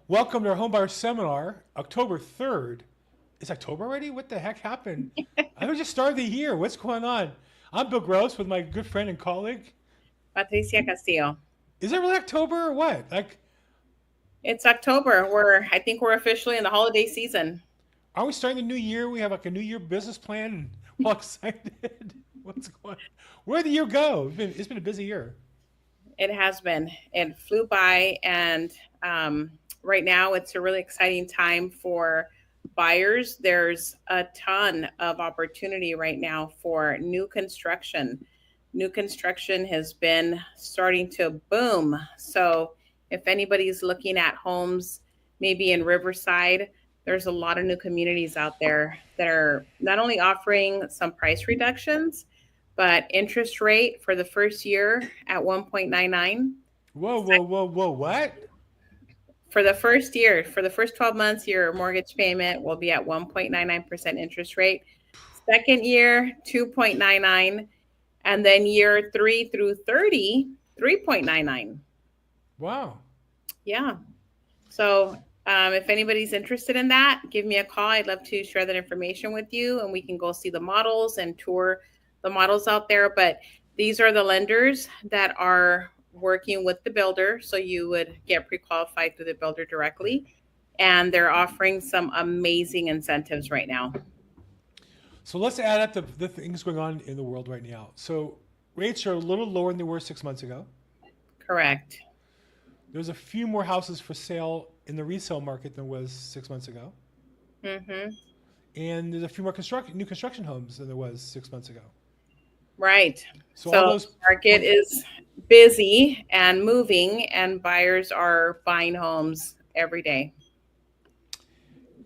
Welcome to our Homebuyer seminar, October 3rd. It's October already? What the heck happened? I was just started the year. What's going on? I'm Bill Gross with my good friend and colleague. Patricia Castillo. Is it really October or what? Like, It's October. I think we're officially in the holiday season. are we starting the new year? We have like a new year business plan and we're all excited. What's going on? Where'd the year go? It's been a busy year. It has been. It flew by, and um, right now it's a really exciting time for buyers. There's a ton of opportunity right now for new construction. New construction has been starting to boom. So, if anybody's looking at homes, maybe in Riverside, there's a lot of new communities out there that are not only offering some price reductions, but interest rate for the first year at 1.99. Whoa, whoa, whoa, whoa, what? For the first year, for the first 12 months, your mortgage payment will be at 1.99% interest rate. Second year, 2.99. And then year 3 through 30, 3.99. Wow. Yeah. So if anybody's interested in that, give me a call. I'd love to share that information with you, and we can go see the models and tour the models out there. But these are the lenders that are working with the builder. So you would get pre qualified through the builder directly. And they're offering some amazing incentives right now. So let's add up the things going on in the world right now. So rates are a little lower than they were 6 months ago. Correct. There's a few more houses for sale in the resale market than was 6 months ago, Mm-hmm. and there's a few more new construction homes than there was 6 months ago. Right. So all So those the market points, is busy and moving, and buyers are buying homes every day.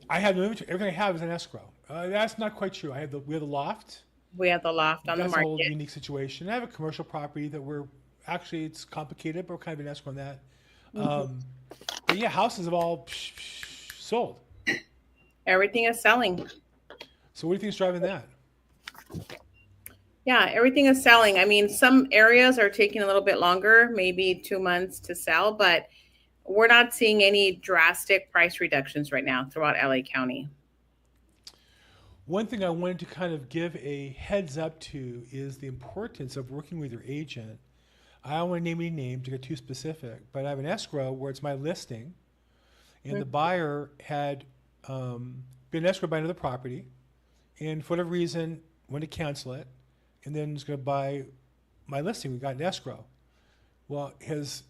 I have no inventory. Everything I have is in escrow. That's not quite true. We have the loft. We have the loft on the That's a whole market. unique situation. I have a commercial property that we're actually it's complicated, but we're kind of in escrow on that. Mhm. Um, but yeah, houses have all sold. Everything is selling. So what do you think is driving that? Yeah, everything is selling. I mean, some areas are taking a little bit longer, maybe 2 months to sell, but we're not seeing any drastic price reductions right now throughout LA County. One thing I wanted to kind of give a heads up to is the importance of working with your agent. I don't want to name any names to get too specific, but I have an escrow where it's my listing, and the buyer had been escrowed by another property, and for whatever reason wanted to cancel it, and then was going to buy my listing. We got an escrow. Well, his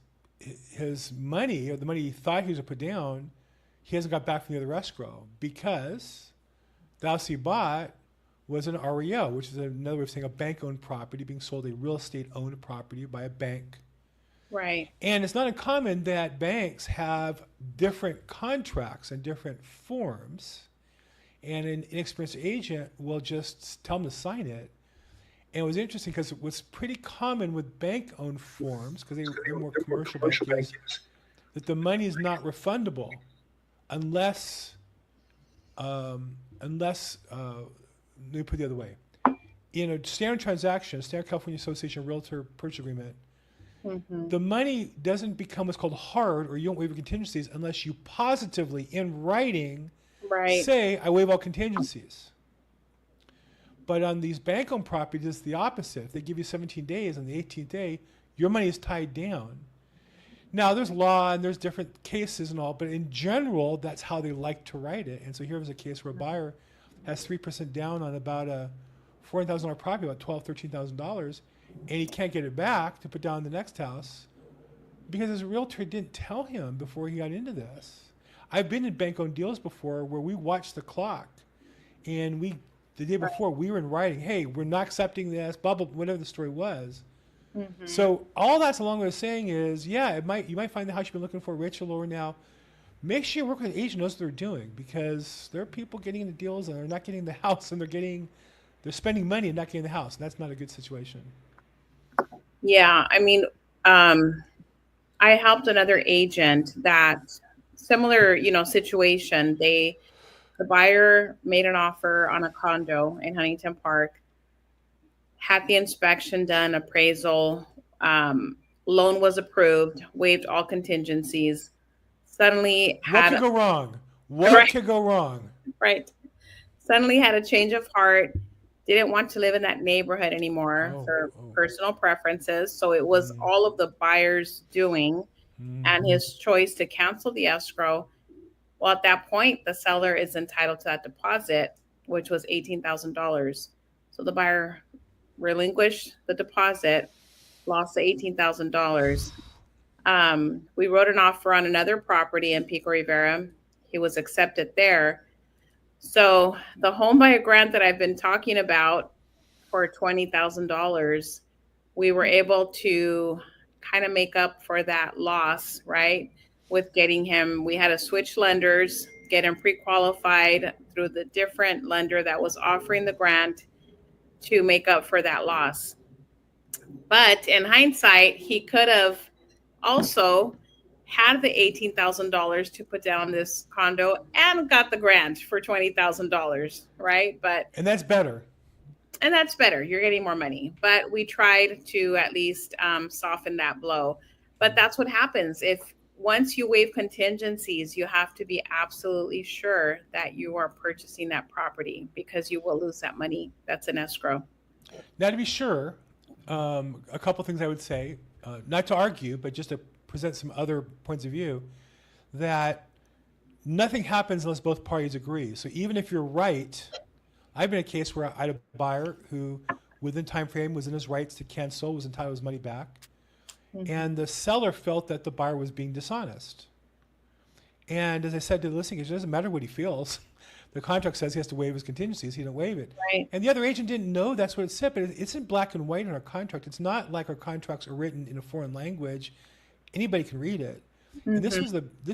money, or the money he thought he was going to put down, he hasn't got back from the other escrow because the house he bought was an REO, which is another way of saying a bank-owned property being sold, a real estate-owned property by a bank. Right. And it's not uncommon that banks have different contracts and different forms, and an inexperienced agent will just tell them to sign it. And it was interesting because what's pretty common with bank-owned forms, because they're more commercial bank, is that the money is not refundable unless let me put it the other way. In a standard transaction, standard California Association Realtor purchase agreement, Hmm. the money doesn't become what's called hard, or you don't waive contingencies unless you positively, in writing, Right. say, I waive all contingencies. But on these bank-owned properties, it's the opposite. If they give you 17 days, on the 18th day, your money is tied down. Now, there's law and there's different cases and all, but in general, that's how they like to write it. And so here was a case where a buyer has 3% down on about a $400,000 property, about $12,000, $13,000, and he can't get it back to put down the next house because his realtor didn't tell him before he got into this. I've been in bank-owned deals before where we watched the clock, and the day Right. before we were in writing, hey, we're not accepting this, blah blah, whatever the story was. Hmm. So all that's a long way of saying is, yeah, you might find the house you've been looking for rich or lower now. Make sure you work with an agent who knows what they're doing because there are people getting into deals and they're not getting the house and they're spending money and not getting the house, and that's not a good situation. Yeah. I mean, um, I helped another agent that similar, situation. The buyer made an offer on a condo in Huntington Park, had the inspection done, appraisal, loan was approved, waived all contingencies. suddenly What had could go wrong? What right, could go wrong? right, suddenly had a change of heart, didn't want to live in that neighborhood anymore Oh, for oh. personal preferences. So it was Mm, all of the buyer's doing mm. and his choice to cancel the escrow. Well, at that point, the seller is entitled to that deposit, which was $18,000. So the buyer relinquished the deposit, lost the $18,000. We wrote an offer on another property in Pico Rivera. He was accepted there. So the home buyer grant that I've been talking about for $20,000, we were able to kind of make up for that loss, right? With getting him, we had to switch lenders, get him pre-qualified through the different lender that was offering the grant to make up for that loss. But in hindsight, he could have also had the $18,000 to put down this condo and got the grant for $20,000, right? But And that's better. and that's better. You're getting more money. But we tried to at least soften that blow. But that's what happens if once you waive contingencies, you have to be absolutely sure that you are purchasing that property because you will lose that money that's in escrow. Now, to be sure, a couple things I would say, not to argue, but just to present some other points of view, that nothing happens unless both parties agree. So even if you're right, I've been in a case where I had a buyer who, within time frame, was in his rights to cancel, was entitled to his money back, Mhm. and the seller felt that the buyer was being dishonest. And as I said to the listing agent, it doesn't matter what he feels. The contract says he has to waive his contingencies. He didn't waive it. Right. And the other agent didn't know that's what it said, but it's in black and white in our contract. It's not like our contracts are written in a foreign language. Anybody can read it. And Hmm. this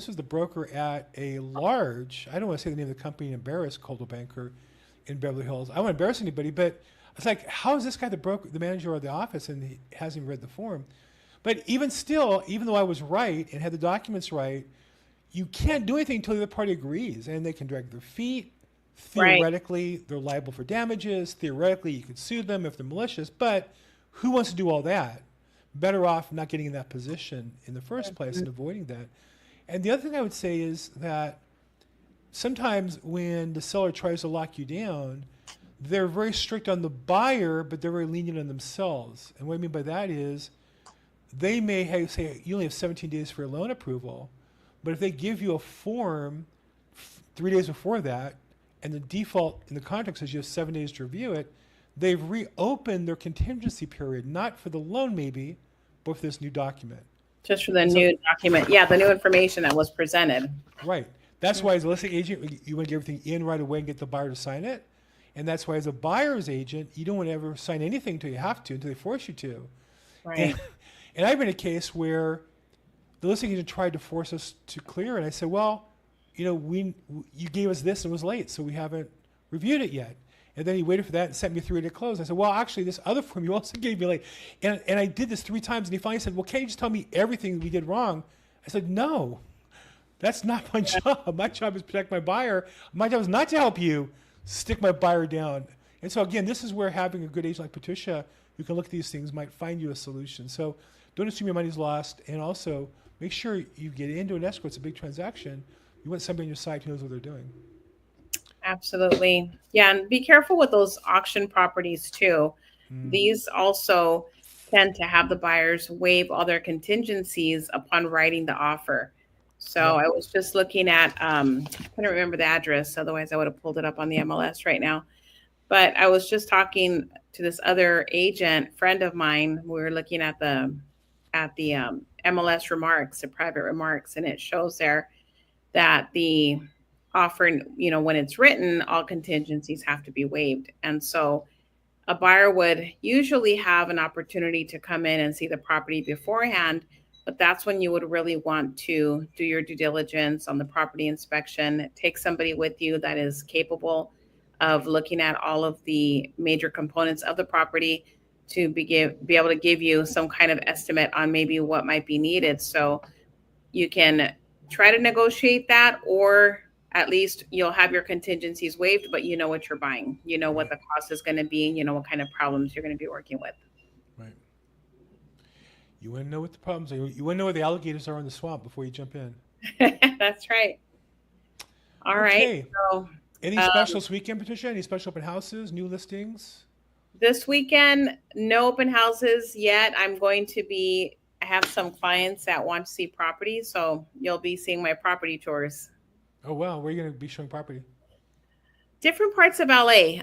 was the broker at a large, I don't want to say the name of the company and embarrass Coldwell Banker in Beverly Hills. I don't want to embarrass anybody, but it's like, how is this guy the broker, the manager of the office, and he hasn't even read the form? But even still, even though I was right and had the documents right, you can't do anything until the other party agrees, and they can drag their feet. Right. Theoretically, they're liable for damages. Theoretically, you could sue them if they're malicious. But who wants to do all that? Better off not getting in that position in the first place and avoiding that. And the other thing I would say is that sometimes when the seller tries to lock you down, they're very strict on the buyer, but they're very lenient on themselves. And what I mean by that is they may have, say you only have 17 days for a loan approval, but if they give you a form 3 days before that, and the default in the contract says you have 7 days to review it, they've reopened their contingency period, not for the loan maybe, but for this new document. Just for the And so, new document. Yeah, the new information that was presented. right. That's why as a listing agent, you want to get everything in right away and get the buyer to sign it. And that's why as a buyer's agent, you don't want to ever sign anything until you have to, until they force you to. Right. And, and I've been in a case where the listing agent tried to force us to clear, and I said, well, you gave us this and it was late, so we haven't reviewed it yet. And then he waited for that and sent me a 3-day close. I said, well, actually, this other form you also gave me late. And I did this 3 times, and he finally said, well, can't you just tell me everything we did wrong? I said, no, that's not my job. My job is to protect my buyer. My job is not to help you stick my buyer down. And so, again, this is where having a good agent like Patricia who can look at these things might find you a solution. So don't assume your money's lost, and also make sure you get into an escrow. It's a big transaction. You want somebody on your side who knows what they're doing. Absolutely. Yeah, and be careful with those auction properties too. Mm. These also tend to have the buyers waive all their contingencies upon writing the offer. So Yep. I was just looking at, I couldn't remember the address, otherwise I would have pulled it up on the MLS right now. But I was just talking to this other agent friend of mine. We were looking at the MLS remarks, the private remarks, and it shows there that the offer, when it's written, all contingencies have to be waived. And so a buyer would usually have an opportunity to come in and see the property beforehand, but that's when you would really want to do your due diligence on the property inspection. Take somebody with you that is capable of looking at all of the major components of the property to be able to give you some kind of estimate on maybe what might be needed. So you can try to negotiate that, or at least you'll have your contingencies waived, but you know what you're buying. You know what Right. the cost is going to be, and you know what kind of problems you're going to be working with. Right. You want to know what the problems are. You want to know where the alligators are in the swamp before you jump in. That's right. All right. Okay. So Any um, specials weekend, Patricia? Any special open houses, new listings? this weekend, no open houses yet. I have some clients that want to see property, so you'll be seeing my property tours. Oh, wow. Where are you going to be showing property? Different parts of LA,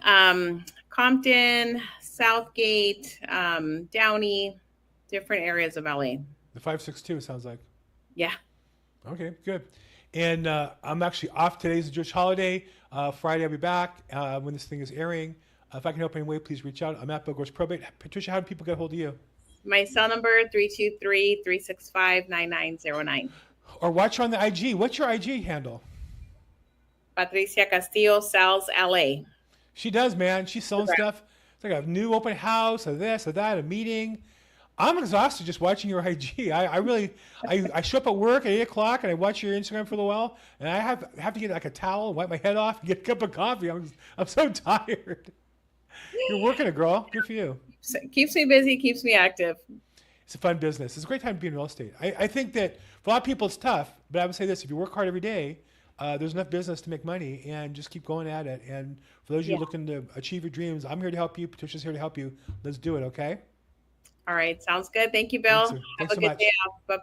Compton, Southgate, Downey, different areas of LA. The 562, sounds like. Yeah. Okay, good. And I'm actually off. Today's a Jewish holiday. Friday, I'll be back when this thing is airing. If I can help in any way, please reach out. I'm at Bill Gross Probate. Patricia, how do people get a hold of you? My cell number 323-365-9909. Or watch her on the IG. What's your IG handle? Patricia Castillo Sales LA. She does, man. She's selling stuff. It's like a new open house, a this, a that, a meeting. I'm exhausted just watching your IG. I really, I show up at work at 8 o'clock and I watch your Instagram for a little while, and I have to get like a towel, and wipe my head off, and get a cup of coffee. I'm so tired. You're working it, girl. Good for you. Keeps me busy, keeps me active. It's a fun business. It's a great time to be in real estate. I think that for a lot of people it's tough, but I would say this: if you work hard every day, there's enough business to make money, and just keep going at it. And for those of you Yeah. looking to achieve your dreams, I'm here to help you. Patricia's here to help you. Let's do it, okay? All right. Sounds good. Thank you, Thanks, Bill. sir. Have Thanks a so good day much. off. Bye bye.